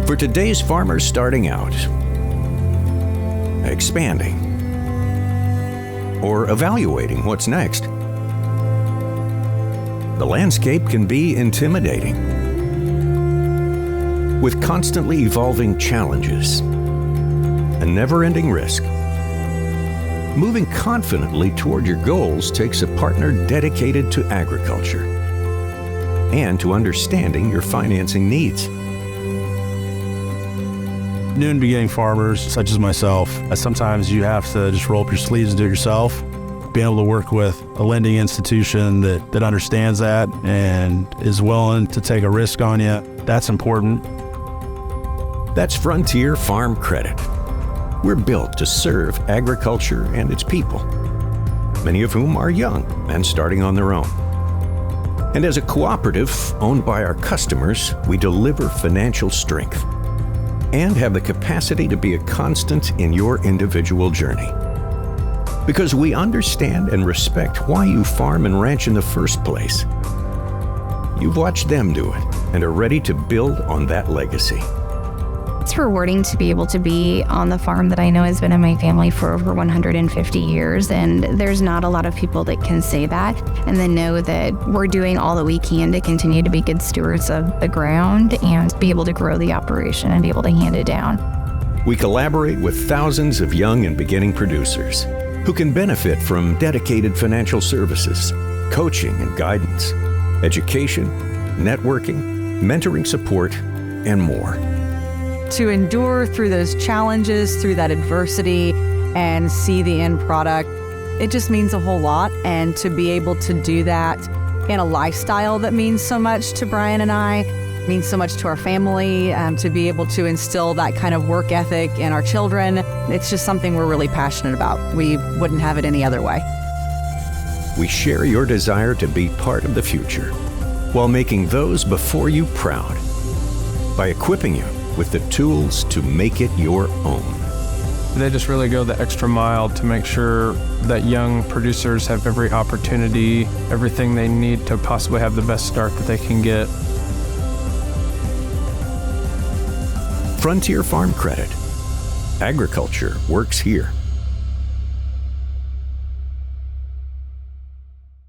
For today's farmers starting out, expanding, or evaluating what's next, the landscape can be intimidating. With constantly evolving challenges and never-ending risk, moving confidently toward your goals takes a partner dedicated to agriculture and to understanding your financing needs. New and beginning farmers, such as myself, sometimes you have to just roll up your sleeves and do it yourself. Being able to work with a lending institution that understands that and is willing to take a risk on you, that's important. That's Frontier Farm Credit. We're built to serve agriculture and its people, many of whom are young and starting on their own. And as a cooperative owned by our customers, we deliver financial strength and have the capacity to be a constant in your individual journey. Because we understand and respect why you farm and ranch in the first place. You've watched them do it and are ready to build on that legacy. It's rewarding to be able to be on the farm that I know has been in my family for over 150 years, and there's not a lot of people that can say that and then know that we're doing all that we can to continue to be good stewards of the ground and be able to grow the operation and be able to hand it down. We collaborate with thousands of young and beginning producers who can benefit from dedicated financial services, coaching and guidance, education, networking, mentoring support, and more. To endure through those challenges, through that adversity, and see the end product, it just means a whole lot. And to be able to do that in a lifestyle that means so much to Brian and I, means so much to our family, to be able to instill that kind of work ethic in our children, it's just something we're really passionate about. We wouldn't have it any other way. We share your desire to be part of the future while making those before you proud by equipping you with the tools to make it your own. They just really go the extra mile to make sure that young producers have every opportunity, everything they need to possibly have the best start that they can get. Frontier Farm Credit. Agriculture works here.